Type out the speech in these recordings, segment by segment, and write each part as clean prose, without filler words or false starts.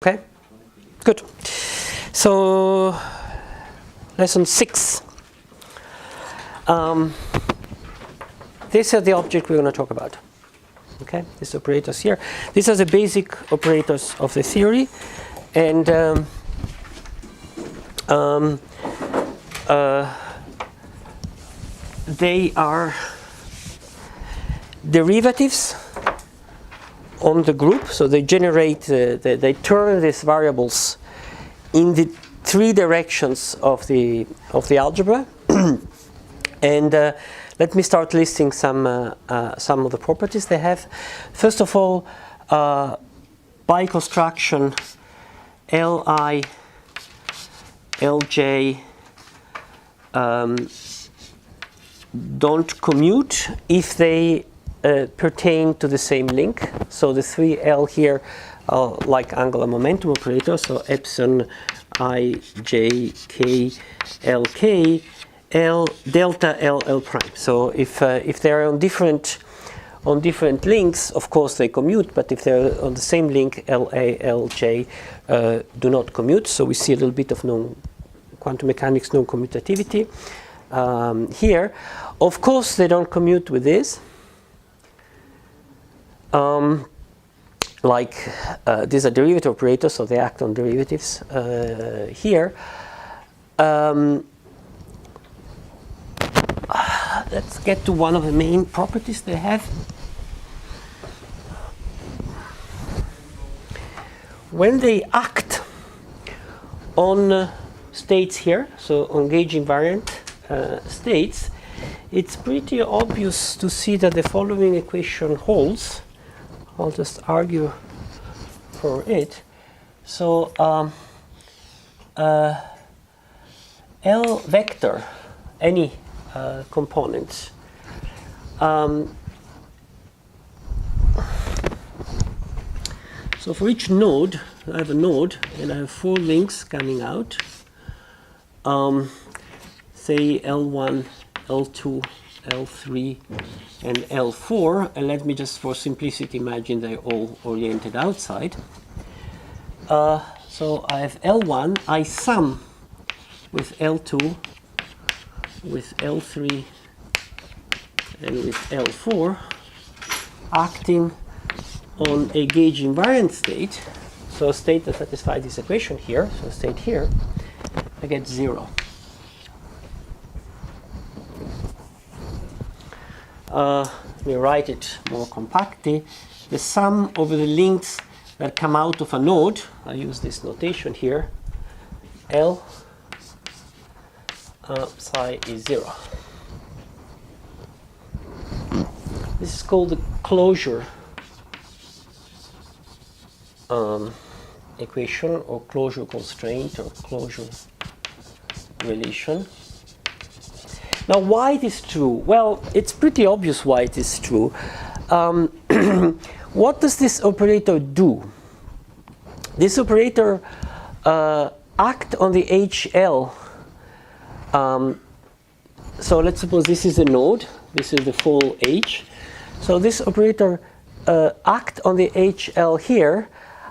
Okay, good. So, lesson 6. These are the objects we're going to talk about. Okay, these operators here. These are the basic operators of the theory, and they are derivatives on the group, so they generate, they turn these variables in the three directions of the algebra. And let me start listing some of the properties they have. First of all, by construction, Li, Lj don't commute if they pertain to the same link. So the 3L here are like angular momentum operators, so epsilon I, J, K, L, K, L, delta L, L prime. So if they're on different links, of course they commute, but if they're on the same link, L, A, L, J do not commute. So we see a little bit of quantum mechanics non-commutativity here. Of course they don't commute with this. These are derivative operators, so they act on derivatives here. Let's get to one of the main properties they have. When they act on states here, so on gauge invariant states, it's pretty obvious to see that the following equation holds. I'll just argue for it. So L vector, any component, so for each node, I have a node and I have 4 links coming out, say L1, L2, L3 and L4, and let me just for simplicity imagine they're all oriented outside. So I have L1, I sum with L2, with L3 and with L4 acting on a gauge invariant state, so a state that satisfies this equation here, so a state here, I get 0. Let me write it more compactly. The sum over the links that come out of a node, I use this notation here, L psi is 0. This is called the closure equation, or closure constraint, or closure relation. Now, why it is true? Well, it's pretty obvious why it is true. What does this operator do? This operator acts on the HL. So let's suppose this is a node. This is the full H. So this operator acts on the HL here,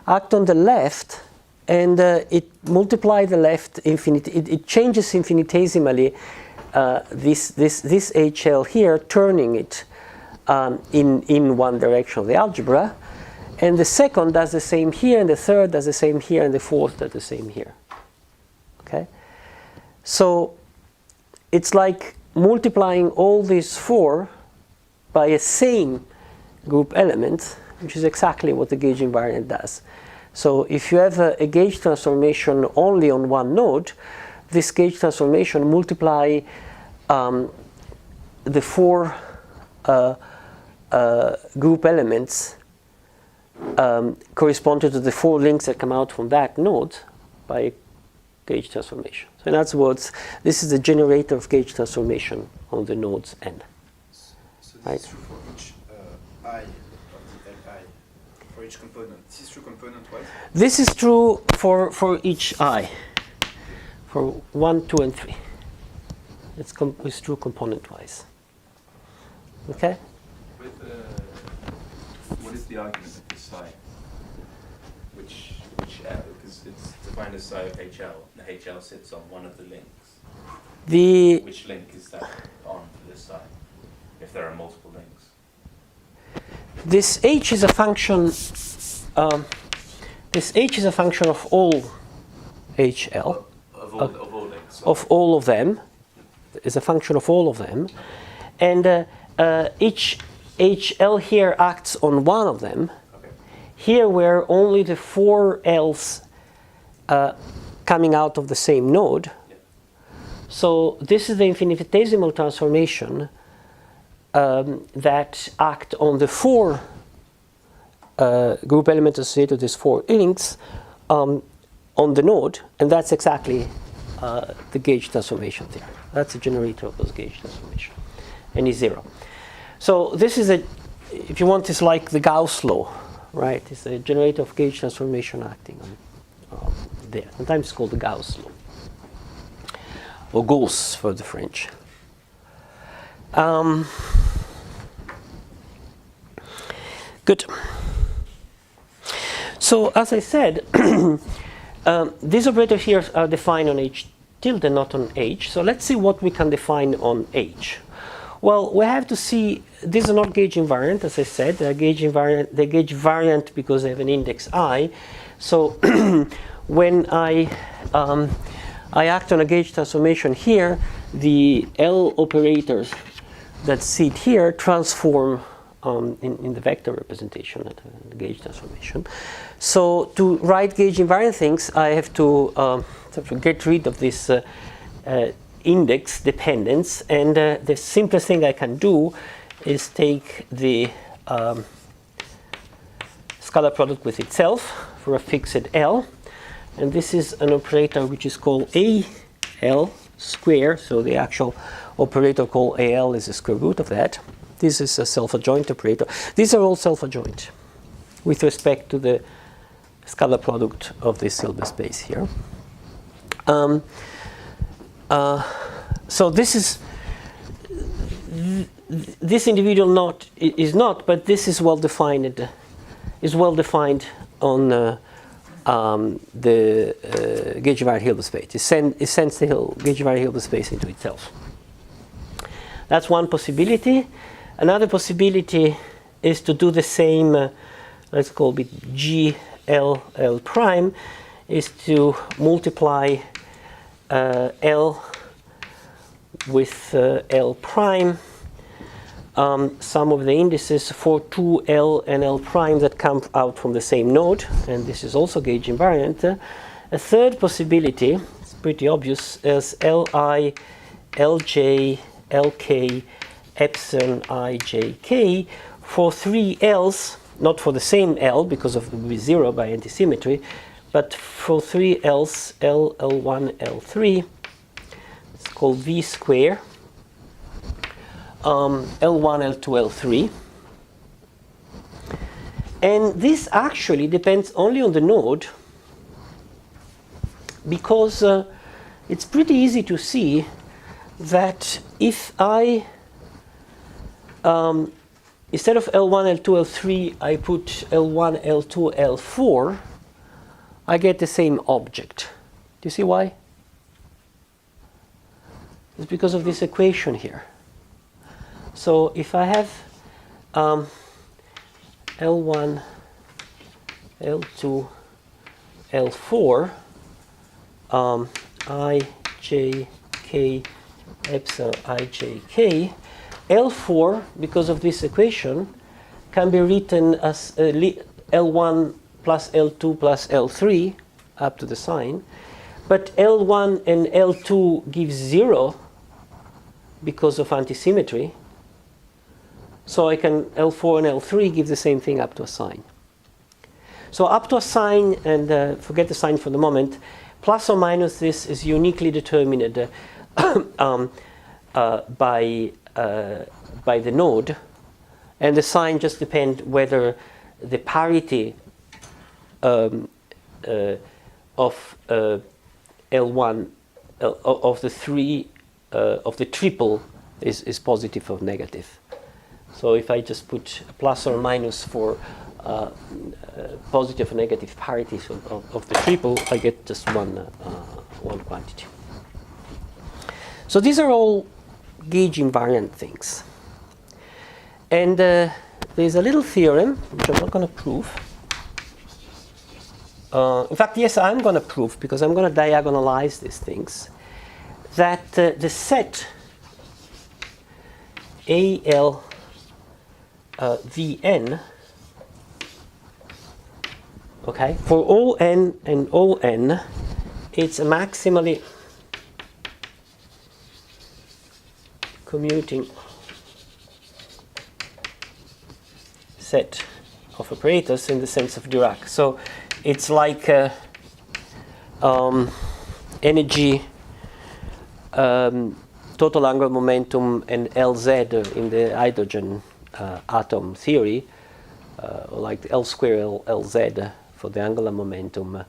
act on the left, and it multiplies the left it changes infinitesimally this HL here, turning it in one direction of the algebra, and the second does the same here, and the third does the same here, and the fourth does the same here. Okay, so it's like multiplying all these 4 by a same group element, which is exactly what the gauge invariant does. So if you have a gauge transformation only on one node, this gauge transformation multiply the 4 group elements corresponding to the 4 links that come out from that node by gauge transformation. So in other words, this is the generator of gauge transformation on the nodes N. So this is true for each I of the Li, for each component. This is true component-wise? This is true for each I, for 1, 2, and 3. It's true component-wise. Okay? What is the argument of this psi? Which L? find a psi of HL, the HL sits on one of the links. Which link is that on for this side, if there are multiple links? This H is a function. This H is a function of all HL. Of all links. Of all of them. Is a function of all of them. And each HL here acts on one of them. Okay. Here where only the 4 L's coming out of the same node. Yeah. So this is the infinitesimal transformation that act on the 4 group elements associated with these 4 links on the node, and that's exactly the gauge transformation there. That's a generator of those gauge transformation, and is 0. So this is if you want, it's like the Gauss law, right? It's a generator of gauge transformation acting on there. Sometimes it's called the Gauss law, or Gauss for the French. Good. So as I said, these operators here are defined on H tilde, not on H. So let's see what we can define on H. Well, we have to see, these are not gauge invariant, as I said. They're gauge variant because they have an index I. So when I act on a gauge transformation here, the L operators that sit here transform in the vector representation at the gauge transformation. So to write gauge invariant things, I have to get rid of this index dependence, and the simplest thing I can do is take the scalar product with itself for a fixed L, and this is an operator which is called AL square, so the actual operator called AL is the square root of that. This is a self-adjoint operator. These are all self-adjoint with respect to the scalar product of this Hilbert space here. So this is this individual knot is not, but this is well defined. Is well defined on the gauge invariant Hilbert space. It sends the gauge invariant Hilbert space into itself. That's one possibility. Another possibility is to do the same. Let's call it GLL prime. Is to multiply L with L prime, some of the indices for 2L and L prime that come out from the same node, and this is also gauge invariant. A third possibility, it's pretty obvious, is Li, Lj, Lk, epsilon I, J, K for 3 L's, not for the same L because of the 0 by antisymmetry, but for 3 L's, L, L1, L3, it's called V square, L1, L2, L3. And this actually depends only on the node, because it's pretty easy to see that if I, instead of L1, L2, L3, I put L1, L2, L4, I get the same object. Do you see why? It's because of this equation here. So if I have L1, L2, L4, I, J, K, epsilon I, J, K, L4, because of this equation, can be written as L1 plus L2 plus L3 up to the sign, but L1 and L2 gives 0 because of antisymmetry, so I can L4 and L3 give the same thing up to a sign. So up to a sign, and forget the sign for the moment, plus or minus this is uniquely determined by the node, and the sign just depends whether the parity of L1 of the 3 of the triple is positive or negative. So if I just put a plus or minus for positive or negative parities of the triple, I get just one quantity. So these are all gauge invariant things. And there's a little theorem, which I'm not going to prove. In fact, yes, I'm going to prove, because I'm going to diagonalize these things, that the set AL Vn, okay, for all n and all n, it's a maximally commuting set of operators in the sense of Dirac. So it's like energy, total angular momentum, and Lz in the hydrogen atom theory, like L square Lz for the angular momentum.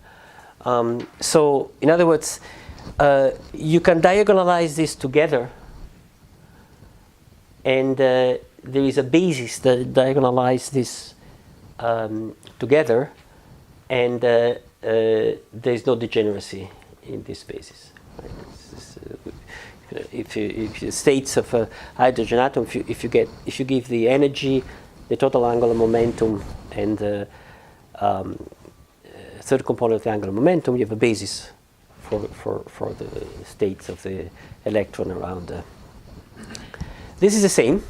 So in other words, you can diagonalize this together, and there is a basis that diagonalize this together, and there is no degeneracy in this basis. Right? If you states of a hydrogen atom, if you give the energy, the total angular momentum, and the third component of the angular momentum, you have a basis for the states of the electron around. This is the same,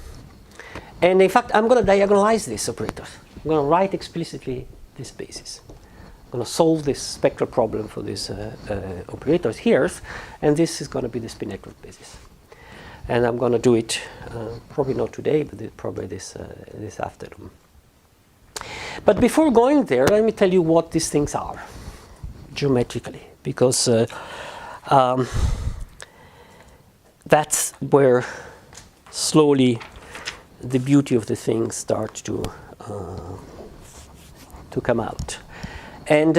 and in fact, I'm going to diagonalize this operator. I'm going to write explicitly this basis. I'm going to solve this spectral problem for these operators here, and this is going to be the spin-Eckert basis. And I'm going to do it probably not today, but probably this afternoon. But before going there, let me tell you what these things are geometrically, because that's where slowly the beauty of the thing starts to come out. And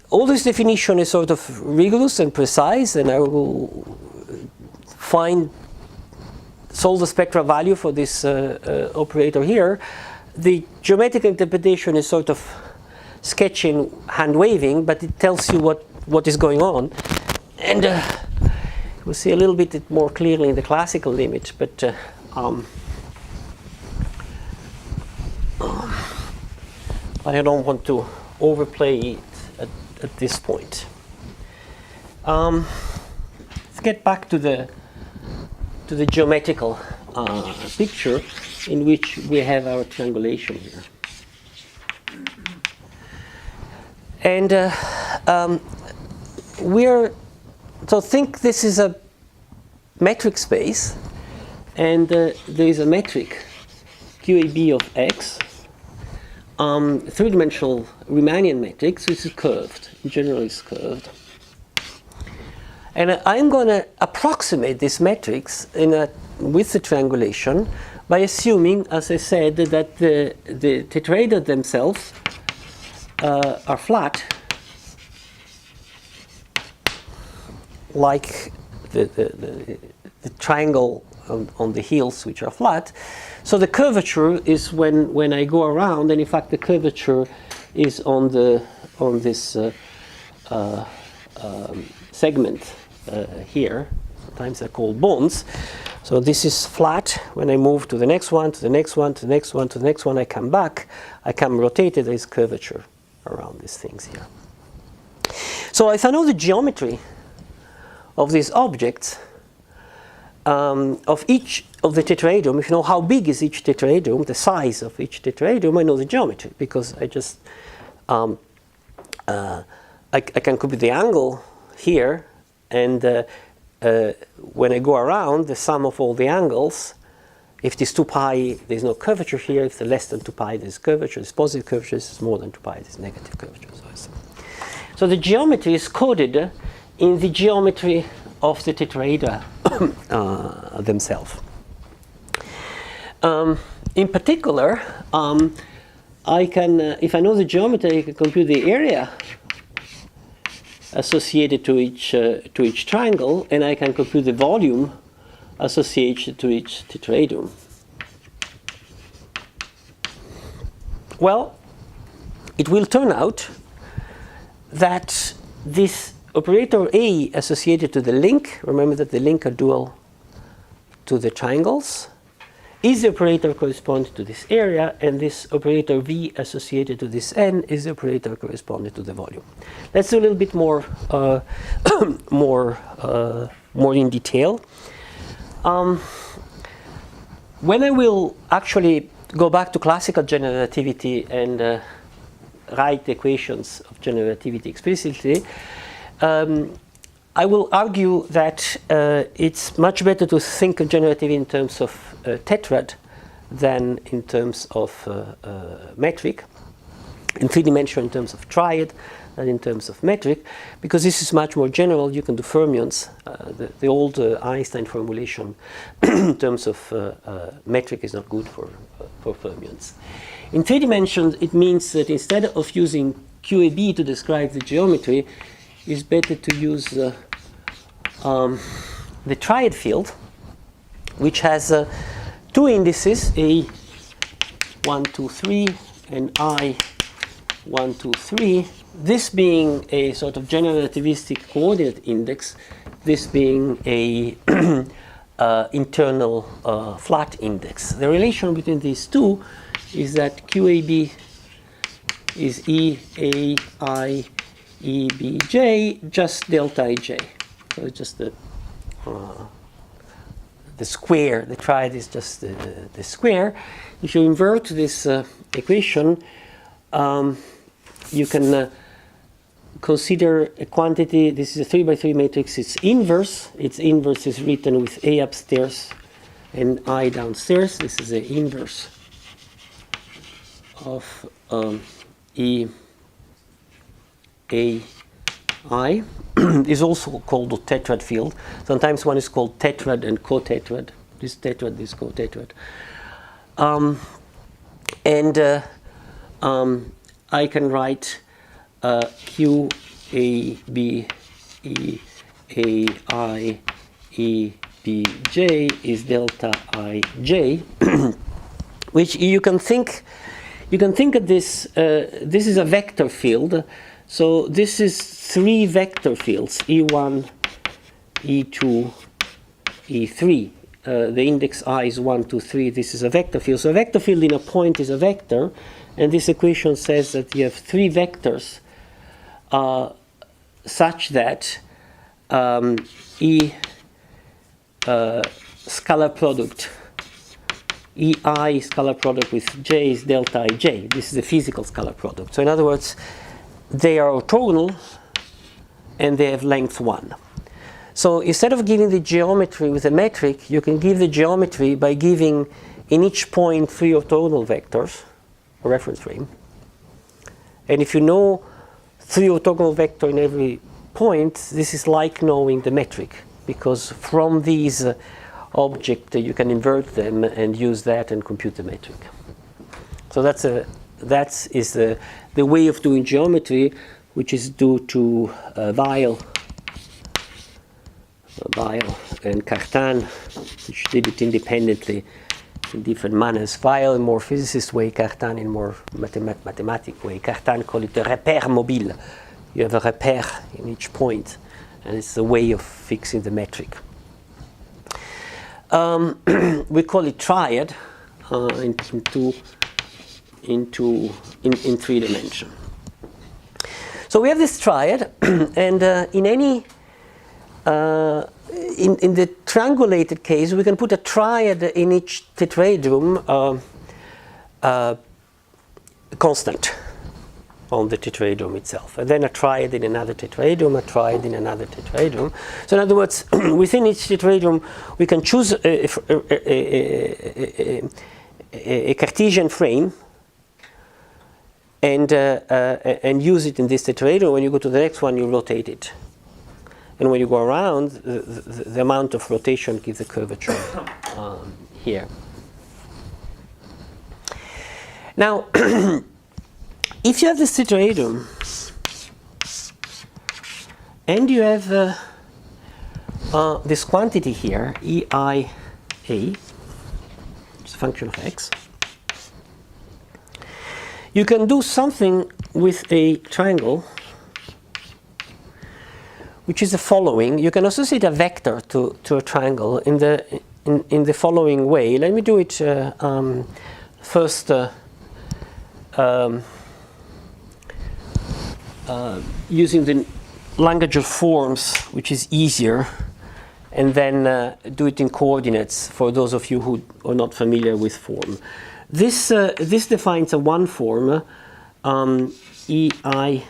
all this definition is sort of rigorous and precise, and I will solve the spectral value for this operator here. The geometrical interpretation is sort of sketching, hand-waving, but it tells you what is going on. And we'll see a little bit more clearly in the classical limit, but I don't want to overplay it at this point. Let's get back to the geometrical picture in which we have our triangulation here. And so think this is a metric space, and there is a metric QAB of X, three-dimensional Riemannian matrix, which is curved. In general, it's curved. And I'm going to approximate this matrix with the triangulation by assuming, as I said, that the tetrahedra themselves are flat, like the triangle on the hills, which are flat. So the curvature is when I go around, and in fact the curvature is on this segment here. Sometimes they're called bones. So this is flat. When I move to the next one, to the next one, to the next one, to the next one, I come back. I come rotated. There is curvature around these things here. So if I know the geometry of these objects, of each of the tetrahedron, if you know how big is each tetrahedron, the size of each tetrahedron, I know the geometry, because I just I can compute the angle here, and when I go around, the sum of all the angles, if it is 2 pi, there's no curvature here. If it's less than 2 pi, there's curvature. There's positive curvature. If it's more than 2 pi, there's negative curvature. So the geometry is coded in the geometry of the tetrahedra themselves. In particular, I can, if I know the geometry, I can compute the area associated to each triangle, and I can compute the volume associated to each tetrahedron. Well, it will turn out that this operator A associated to the link, remember that the link are dual to the triangles, is the operator corresponding to this area, and this operator V associated to this N is the operator corresponding to the volume. Let's do a little bit more, more in detail. When I will actually go back to classical general relativity and write the equations of general relativity explicitly, I will argue that it's much better to think of general relativity in terms of tetrad than in terms of metric, in 3-dimensional in terms of triad than in terms of metric, because this is much more general. You can do fermions. The old Einstein formulation in terms of metric is not good for fermions. In 3 dimensions, it means that instead of using QAB to describe the geometry, it's better to use the triad field, which has 2 indices, A 1, 2, 3, and I 1, 2, 3. This being a sort of general relativistic coordinate index, this being a internal flat index. The relation between these two is that QAB is E A I E B J just delta Ij. So it's just the square. The triad is just the square. If you invert this equation, you can consider a quantity. This is a 3x3 matrix. Its inverse is written with A upstairs and I downstairs. This is the inverse of E A I. Is also called the tetrad field. Sometimes one is called tetrad and cotetrad. This tetrad, this cotetrad. I can write Q A B E A I E B J is delta I J, which you can think of this. This is a vector field. So this is 3 vector fields, E1, E2, E3. The index I is 1, 2, 3. This is a vector field. So a vector field in a point is a vector. And this equation says that you have 3 vectors such that E scalar product, EI scalar product with J is delta Ij. This is a physical scalar product. So in other words, they are orthogonal and they have length 1. So instead of giving the geometry with a metric, you can give the geometry by giving in each point 3 orthogonal vectors, a reference frame. And if you know 3 orthogonal vectors in every point, this is like knowing the metric, because from these objects you can invert them and use that and compute the metric. So that is the way of doing geometry, which is due to Weil and Cartan, which did it independently in different manners. Weil in more physicist way, Cartan in more mathematic way. Cartan called it a repère mobile. You have a repère in each point, and it's a way of fixing the metric. We call it triad in 3 dimensions. So we have this triad, and in any in the triangulated case, we can put a triad in each tetrahedron constant on the tetrahedron itself, and then a triad in another tetrahedron, a triad in another tetrahedron. So in other words, within each tetrahedron, we can choose a Cartesian frame and use it in this tetrahedron. When you go to the next one, you rotate it. And when you go around, the amount of rotation gives the curvature here. Now, if you have this tetrahedron and you have this quantity here, EIA, it's a function of x, you can do something with a triangle, which is the following. You can associate a vector to a triangle in the following way. Let me do it first using the language of forms, which is easier, and then do it in coordinates for those of you who are not familiar with form. This defines a one form, EI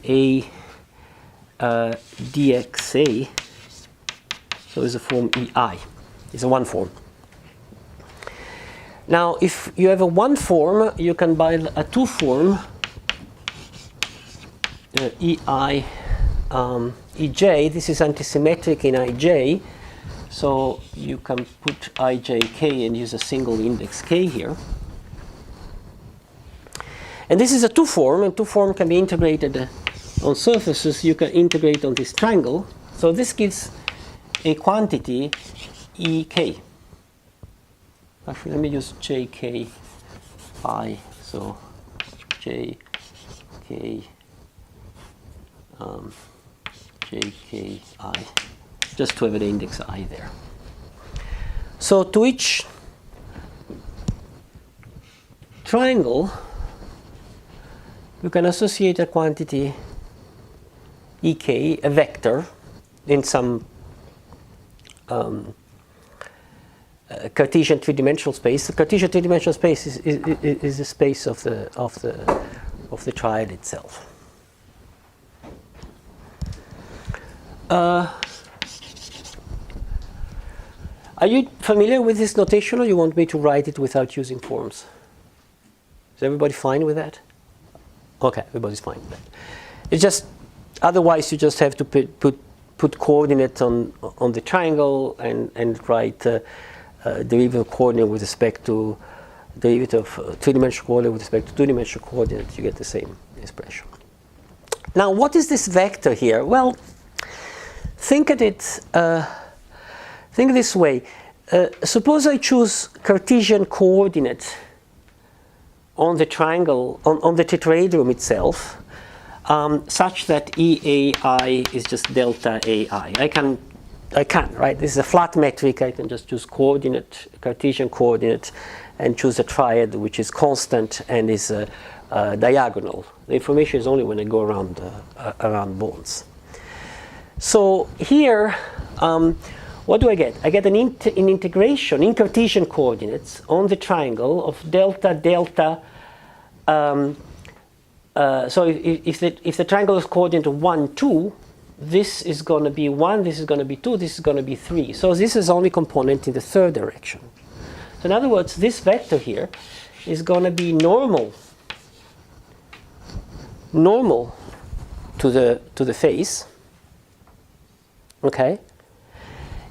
a dxa. So it's a form EI. It's a one form. Now, if you have a one form, you can buy a two form, EI EJ. This is antisymmetric in IJ, so you can put IJK and use a single index K here. And this is a two form, and two form can be integrated on surfaces. You can integrate on this triangle. So this gives a quantity EK. Actually, let me use JK I. So JK JKI, just to have an index I there. So to each triangle, you can associate a quantity EK, a vector, in some Cartesian three-dimensional space. The Cartesian three-dimensional space is the space of the triad itself. Are you familiar with this notation, or you want me to write it without using forms? Is everybody fine with that? Okay, everybody's fine with that. It's just, otherwise you just have to put coordinates on the triangle and write derivative of coordinate with respect to derivative of three-dimensional coordinate with respect to two-dimensional coordinate. You get the same expression. Now, what is this vector here? Well, think at it. Think this way. Suppose I choose Cartesian coordinate on the triangle, on the tetrahedron itself, such that EAI is just delta AI. I can, right? This is a flat metric. I can just choose coordinate, Cartesian coordinate, and choose a triad which is constant and is diagonal. The information is only when I go around bonds. So here, what do I get? I get an integration in Cartesian coordinates on the triangle of delta delta. So if the triangle is coordinate 1, 2, this is going to be 1, this is going to be 2, this is going to be 3. So this is only component in the third direction. So in other words, this vector here is going to be normal to the face. Okay,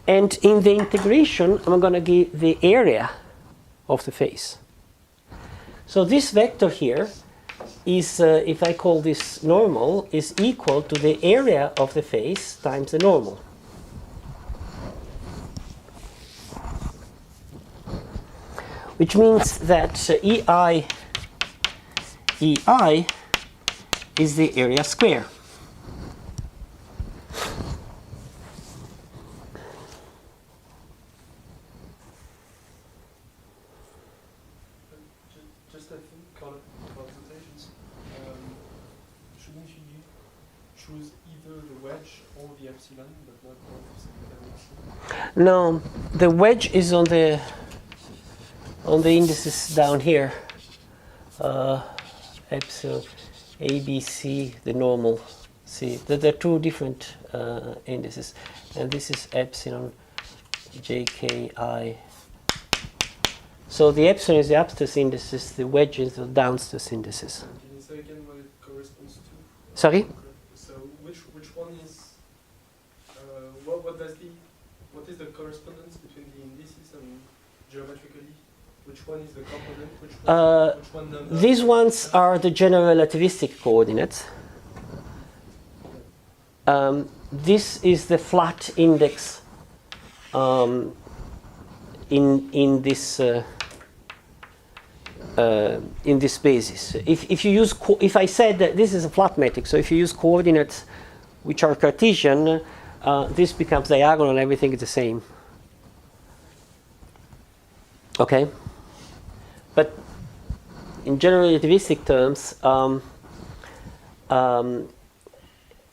and in the integration, I'm going to give the area of the face. So this vector here is, if I call this normal, is equal to the area of the face times the normal. Which means that EI is the area square. No, the wedge is on the indices down here. Epsilon, ABC, the normal C. There are two different indices, and this is epsilon, JKI. So the epsilon is the upstairs indices, the wedge is the downstairs indices. Can you say again what it corresponds to? Sorry? So which one is what is the correspondence between the indices and geometrically? Which one is the component? Which one number? These ones are the general relativistic coordinates. This is the flat index in this in this basis. If you use, if I said that this is a flat metric, so if you use coordinates which are Cartesian, this becomes diagonal and everything is the same. Okay? But in general relativistic terms,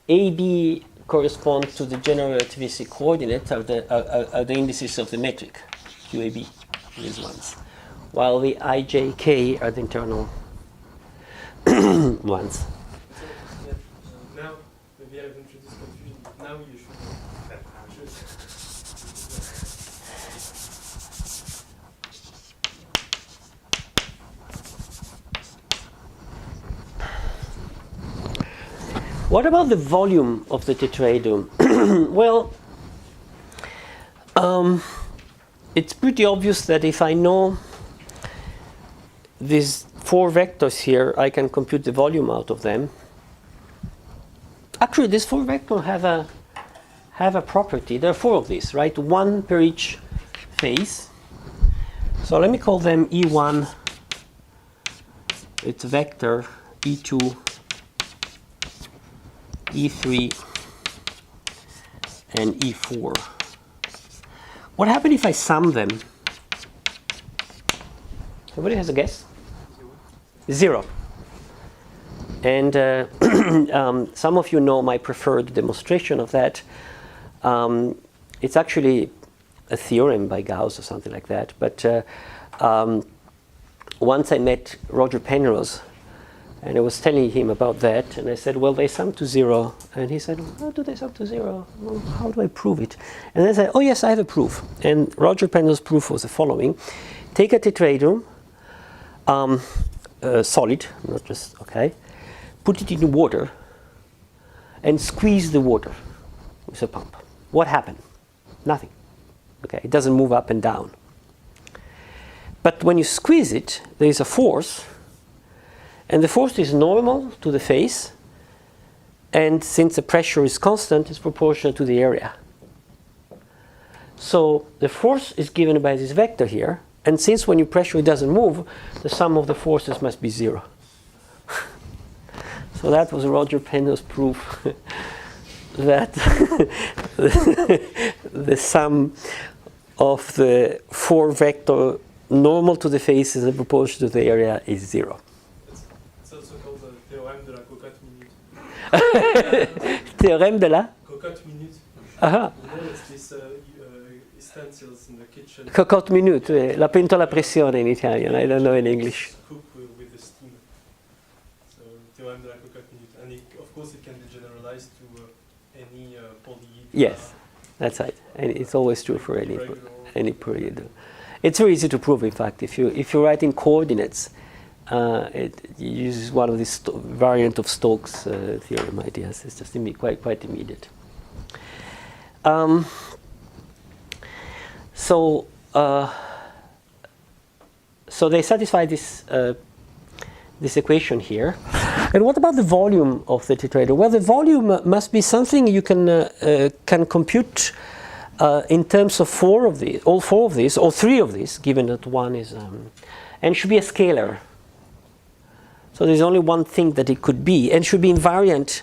AB corresponds to the general relativistic coordinates are the indices of the metric, QAB, these ones, while the IJK are the internal ones. Now, maybe I've introduced confusion, but now you should. What about the volume of the tetrahedron? Well, it's pretty obvious that if I know these 4 vectors here, I can compute the volume out of them. Actually, these 4 vectors have a property. There are 4 of these, right? 1 per each face. So let me call them E1. It's vector E2. E3 and E4. What happens if I sum them? Everybody has a guess? 0. And some of you know my preferred demonstration of that. It's actually a theorem by Gauss or something like that. But once I met Roger Penrose, and I was telling him about that, and I said, well, they sum to 0. And he said, how do they sum to 0? Well, how do I prove it? And I said, oh, yes, I have a proof. And Roger Penrose's proof was the following. Take a tetrahedron, solid, not just, okay, put it in water, and squeeze the water with a pump. What happened? Nothing. Okay, it doesn't move up and down. But when you squeeze it, there is a force, and the force is normal to the face, and since the pressure is constant, it's proportional to the area. So the force is given by this vector here, and since when you pressure it doesn't move, the sum of the forces must be 0. So that was Roger Penrose's proof that the sum of the 4 vector normal to the faces and proportional to the area is 0. It's also called the théorème de la cocotte minute. Théorème de la Cocotte minute. Aha. You know, it's this utensils in the kitchen. Cocotte minute, la pentola a pressione in Italian. I don't know in English. Cook with the steam. So théorème de la cocotte minute, and of course it can be generalized to any polyhedra. Yes, that's right. And it's always true for any period. It's very easy to prove, in fact. If you write in coordinates, it uses one of these variant of Stokes' theorem ideas. It's just quite immediate. So they satisfy this equation here. And what about the volume of the tetrahedron? Well, the volume must be something you can compute in terms of all four of these, or 3 of these, given that one is, and should be a scalar. So there's only one thing that it could be, and should be invariant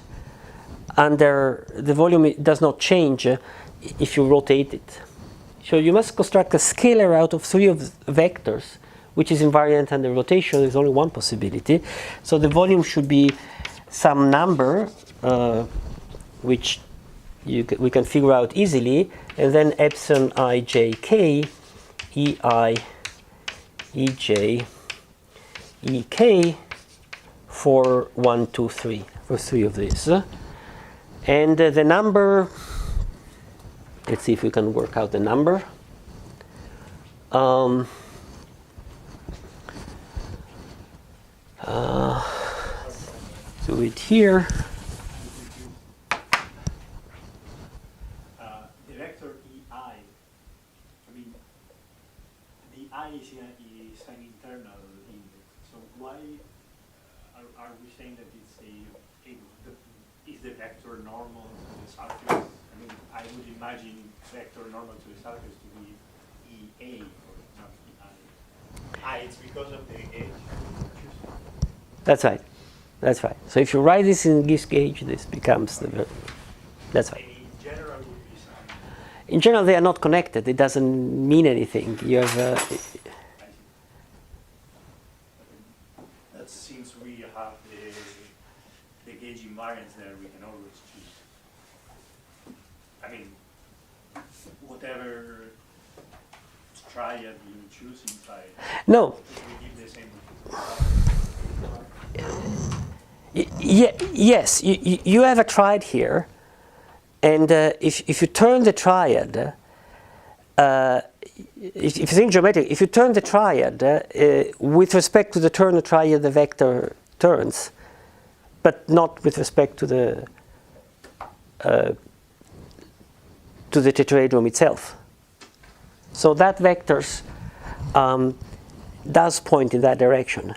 under the volume. It does not change if you rotate it. So you must construct a scalar out of 3 of vectors, which is invariant under rotation. There's only one possibility. So the volume should be some number, which we can figure out easily, and then epsilon I j k, e I, e j, e k for 1, 2, 3, for 3 of these. And the number, let's see if we can work out the number. Do it here. The vector EI, I mean, the I is an internal index. So why are we saying that is the vector normal to the surface? I mean, I would imagine vector normal to the surface to be EA or not EI. it's because of the age. That's right. That's right. So if you write this in this gauge, this becomes the. That's right. And in general would be some. In general, they are not connected. It doesn't mean anything. You have. That since we have the gauge invariance there, we can always choose. I mean, whatever triad you choose inside. No. We give the same. Yes, you have a triad here, and if you turn the triad, if you think geometric, if you turn the triad with respect to the turn of triad, the vector turns, but not with respect to the tetrahedron itself. So that vectors does point in that direction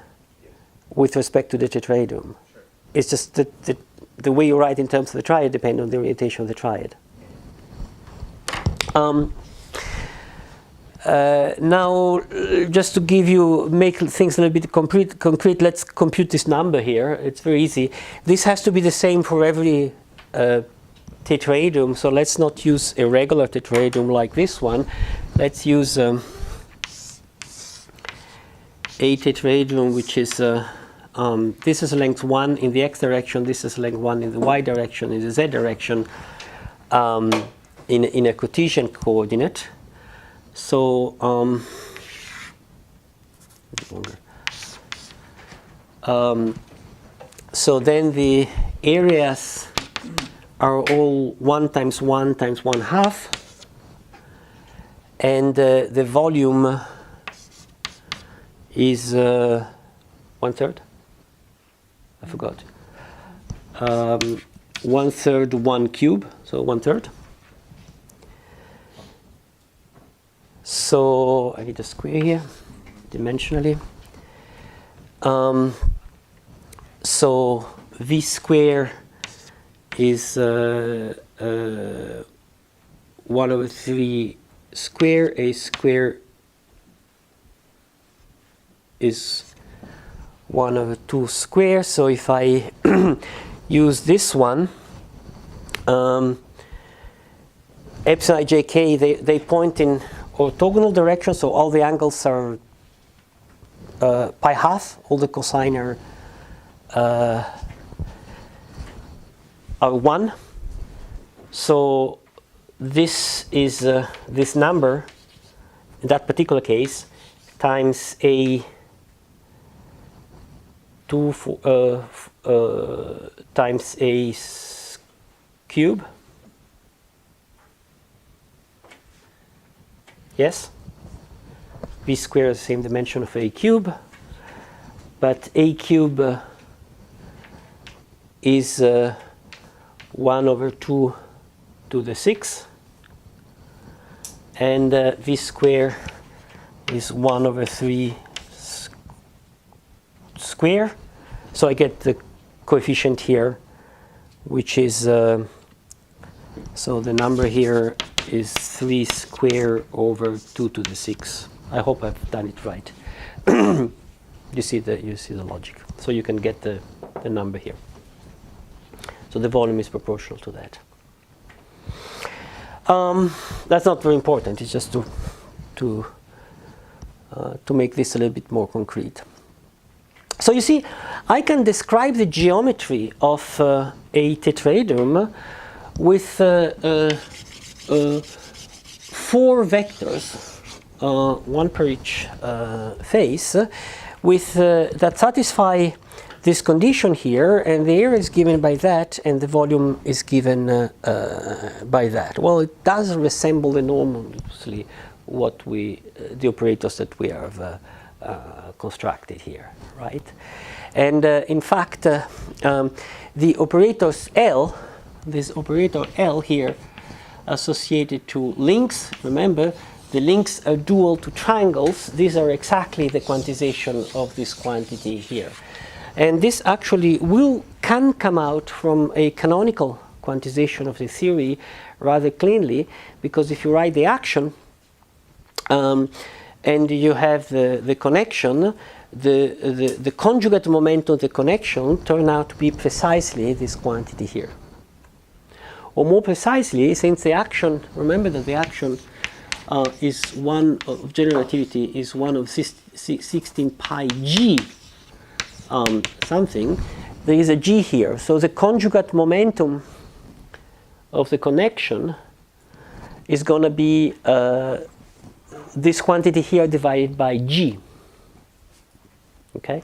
with respect to the tetrahedron. Sure. It's just that the way you write in terms of the triad depends on the orientation of the triad. Now, just to make things a little bit concrete, let's compute this number here. It's very easy. This has to be the same for every tetrahedron, so let's not use a regular tetrahedron like this one. Let's use a tetrahedron which is this is length 1 in the x direction, this is length 1 in the y direction, in the z direction, in a Cartesian coordinate. So so then the areas are all 1 times 1 times 1/2, and the volume is 1/3. I forgot. 1/3 1 cube, so 1/3. So I need a square here, dimensionally. So v square is 1/3 square. A square is 1/2 square. So if I use this one, epsilon I, j, k, they point in orthogonal direction, so all the angles are pi half, all the cosine are 1. So this is this number in that particular case times a 2 times a cube. Yes? B square is the same dimension of a cube, but a cube is 1/2 to the 6, and v square is 1/3 square. So I get the coefficient here, which is so the number here is 3 square over 2 to the 6. I hope I've done it right. You see the logic. So you can get the number here. So the volume is proportional to that. That's not very important. It's just to make this a little bit more concrete. So you see, I can describe the geometry of a tetrahedron with 4 vectors, one per each face, with that satisfy this condition here, and the area is given by that, and the volume is given by that. Well, it does resemble enormously what the operators that we have constructed here, right? And in fact, the operators L, this operator L here, associated to links. Remember, the links are dual to triangles. These are exactly the quantization of this quantity here. And this actually can come out from a canonical quantization of the theory rather cleanly, because if you write the action, and you have the connection, the conjugate momentum of the connection turn out to be precisely this quantity here. Or more precisely, since the action, remember that the action is one of general relativity is one of 16 pi g something, there is a g here. So the conjugate momentum of the connection is going to be this quantity here divided by g. Okay,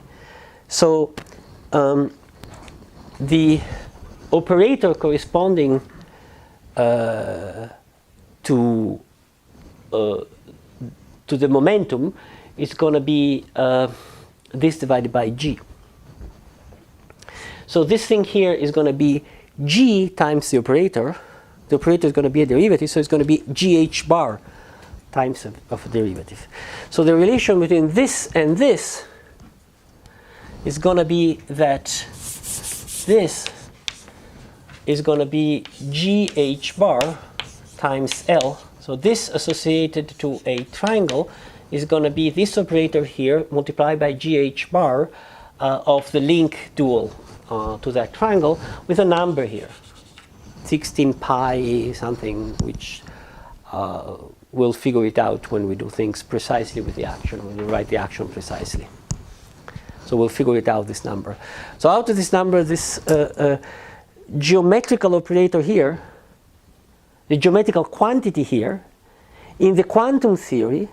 so the operator corresponding to the momentum is going to be this divided by g. So this thing here is going to be g times the operator. The operator is going to be a derivative, so it's going to be gh bar times of a derivative. So the relation between this and this is going to be that this is going to be gh bar times L. So this associated to a triangle is going to be this operator here multiplied by gh bar of the link dual to that triangle with a number here, 16 pi something, which we'll figure it out when we do things precisely with the action, when we write the action precisely. So we'll figure it out, this number. So out of this number, this geometrical operator here, the geometrical quantity here, in the quantum theory,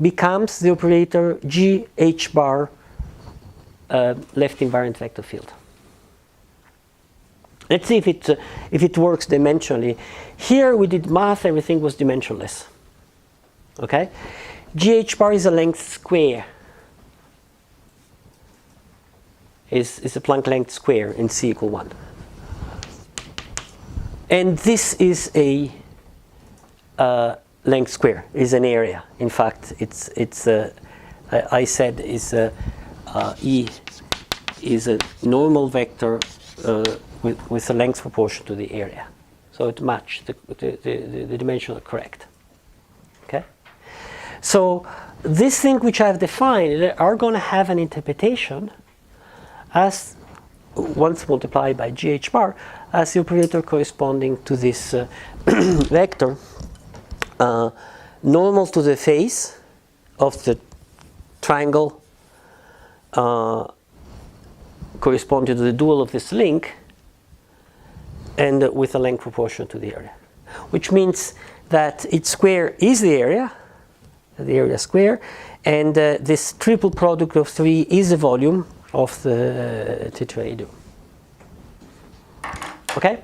becomes the operator gh bar left invariant vector field. Let's see if it works dimensionally. Here we did math, everything was dimensionless. Okay? gh bar is a length square. Is a Planck length square in C equal 1. And this is a length square, is an area. In fact, I said E is a normal vector with a length proportion to the area. So it matched, the dimensions are correct. Okay? So this thing which I've defined are going to have an interpretation as once multiplied by gh bar as the operator corresponding to this vector normal to the face of the triangle corresponding to the dual of this link and with a length proportional to the area, which means that its square is the area square, and this triple product of 3 is the volume of the tetrahedron. Okay?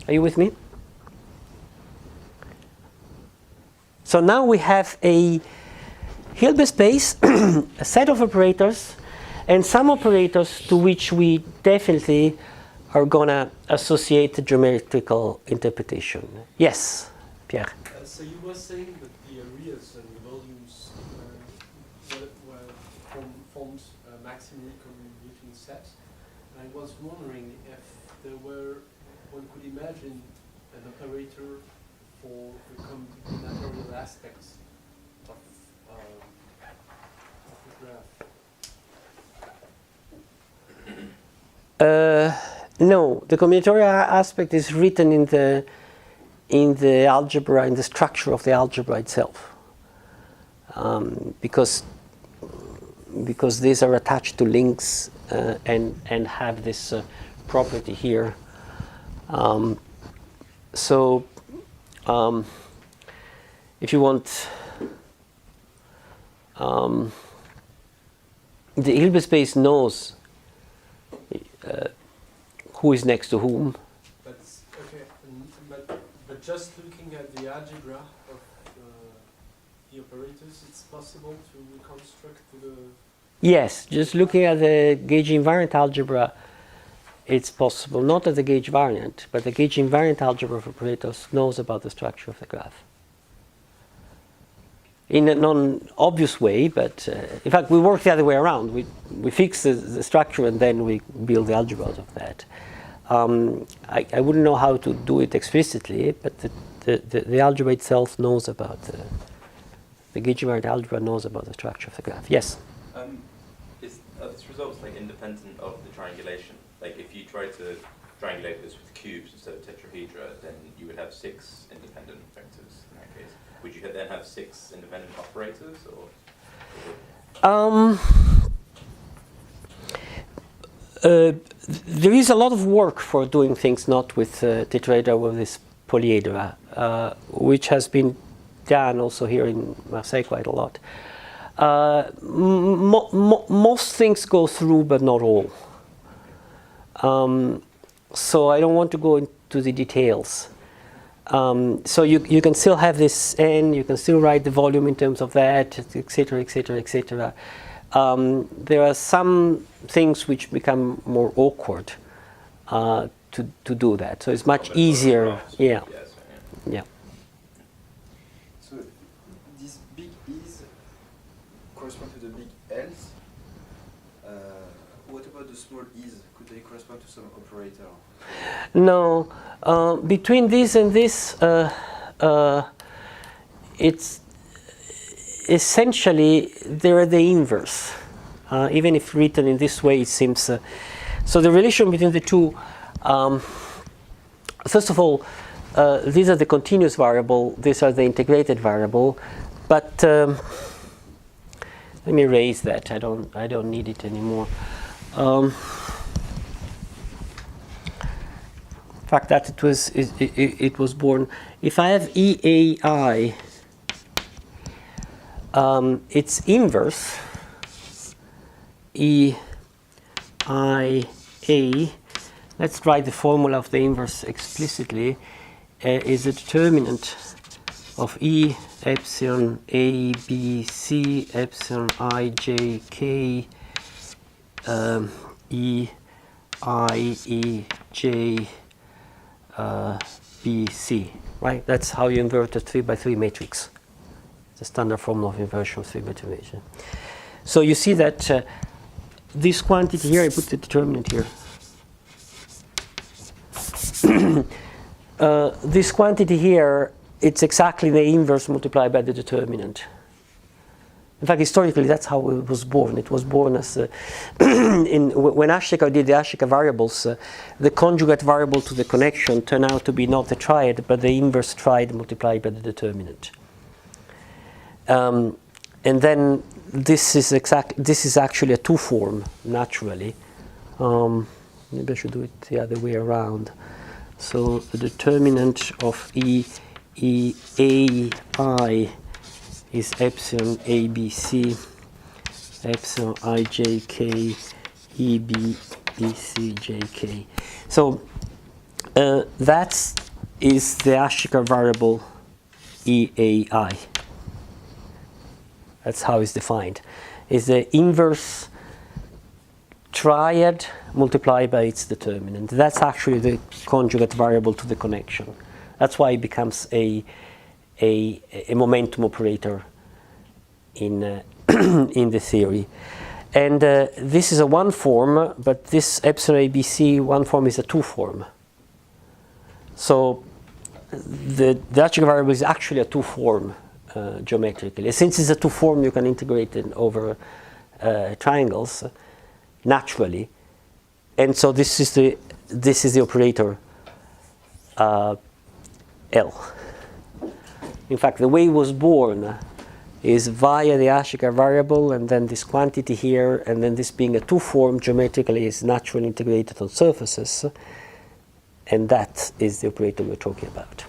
Are you with me? So now we have a Hilbert space, a set of operators, and some operators to which we definitely are going to associate the geometrical interpretation. Yes, Pierre? So you were saying that the areas and the volumes formed maximally commutating sets. And I was wondering if there were, one could imagine an operator for the combinatorial aspects of the graph. No, the combinatorial aspect is written in the algebra, in the structure of the algebra itself, because these are attached to links and have this property here. If you want, the Hilbert space knows who is next to whom. But just looking at the algebra of the operators, it's possible to reconstruct the... Yes, just looking at the gauge invariant algebra, it's possible. Not at the gauge variant, but the gauge invariant algebra of operators knows about the structure of the graph. In a non-obvious way, but in fact we work the other way around. We fix the structure and then we build the algebra out of that. I wouldn't know how to do it explicitly, but the algebra itself knows about The Gauge-invariant algebra knows about the structure of the graph. Yes? Are these results like independent of the triangulation? Like if you try to triangulate this with cubes instead of tetrahedra, then you would have 6 independent vectors in that case. Would you then have 6 independent operators, or? There is a lot of work for doing things not with tetrahedra, with this polyhedra, which has been done also here in Marseille quite a lot. Most things go through, but not all. So I don't want to go into the details. So you can still have this n, you can still write the volume in terms of that, etc., etc., etc. There are some things which become more awkward to do that. So it's much easier. Yeah. Yeah. So these big E's correspond to the big L's. What about the small E's? Could they correspond to some operator? No. Between this and this, it's essentially they're the inverse. Even if written in this way, it seems. So the relation between the two. First of all, these are the continuous variable. These are the integrated variable. But let me erase that. I don't need it anymore. In fact, that it was born. If I have EAI, its inverse EIA. Let's write the formula of the inverse explicitly. Is the determinant of E epsilon A B C epsilon I J K E I E J B C. Right? That's how you invert a 3x3 matrix. The standard formula of inversion of 3x3 matrix. So you see that this quantity here, I put the determinant here. This quantity here, it's exactly the inverse multiplied by the determinant. In fact, historically, that's how it was born. It was born as when Ashika did the Ashika variables, the conjugate variable to the connection turned out to be not the triad, but the inverse triad multiplied by the determinant. And then this is actually a two form naturally. Maybe I should do it the other way around. So the determinant of EAI is epsilon ABC, epsilon IJK, EBBCJK. So that is the Ashika variable EAI. That's how it's defined. It's the inverse triad multiplied by its determinant. That's actually the conjugate variable to the connection. That's why it becomes a momentum operator in in the theory. And this is a one form, but this epsilon ABC one form is a two form. So the Ashika variable is actually a two form geometrically. Since it's a two form, you can integrate it over triangles naturally. And so this is the operator L. In fact, the way it was born is via the Ashika variable, and then this quantity here, and then this being a two form geometrically is naturally integrated on surfaces, and that is the operator we're talking about.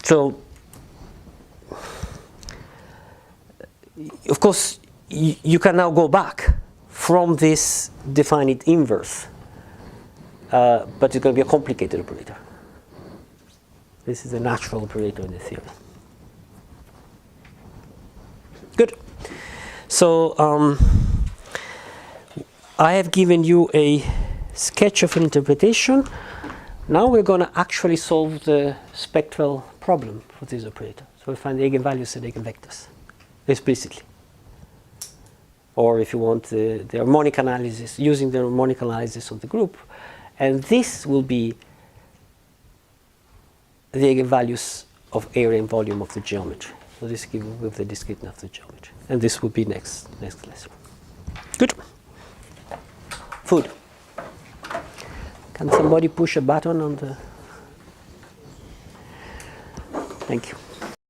So, of course, you can now go back from this definite inverse, but it's going to be a complicated operator. This is a natural operator in the theory. Good. So I have given you a sketch of an interpretation. Now we're going to actually solve the spectral problem for this operator. So we find the eigenvalues and eigenvectors explicitly. Or if you want the harmonic analysis, using the harmonic analysis of the group. And this will be the eigenvalues of area and volume of the geometry. So this given with the discreteness of the geometry. And this will be next lesson. Good. Food. Can somebody push a button on the... Thank you.